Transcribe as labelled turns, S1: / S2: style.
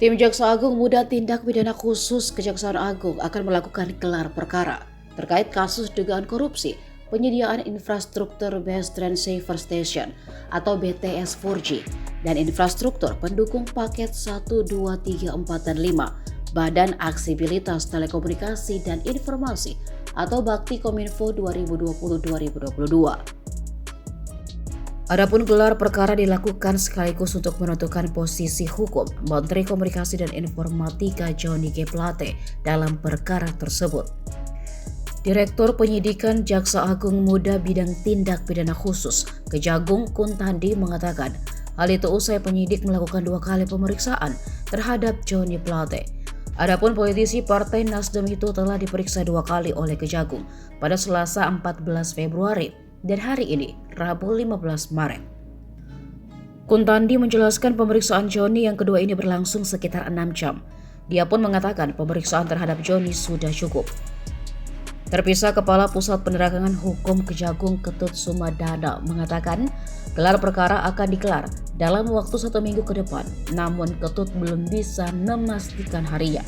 S1: Tim Jaksa Agung Muda Tindak Pidana Khusus Kejaksaan Agung akan melakukan gelar perkara terkait kasus dugaan korupsi penyediaan infrastruktur Best Transceiver Station atau BTS 4G dan infrastruktur pendukung paket 1, 2, 3, 4, dan 5 Badan Aksibilitas Telekomunikasi dan Informasi atau Bakti Kominfo 2020-2022. Adapun gelar perkara dilakukan sekaligus untuk menentukan posisi hukum Menteri Komunikasi dan Informatika Johnny G. Plate dalam perkara tersebut. Direktur Penyidikan Jaksa Agung Muda Bidang Tindak Pidana Khusus Kejagung Kuntandi mengatakan, hal itu usai penyidik melakukan 2 kali pemeriksaan terhadap Johnny Plate. Adapun politisi Partai Nasdem itu telah diperiksa 2 kali oleh Kejagung pada Selasa 14 Februari dan hari ini, Rabu 15 Maret. Kuntandi menjelaskan pemeriksaan Johnny yang kedua ini berlangsung sekitar 6 jam. Dia pun mengatakan pemeriksaan terhadap Johnny sudah cukup. Terpisah Kepala Pusat Penerangan Hukum Kejagung Ketut Sumadana mengatakan gelar perkara akan digelar dalam waktu 1 minggu ke depan, namun Ketut belum bisa memastikan harinya.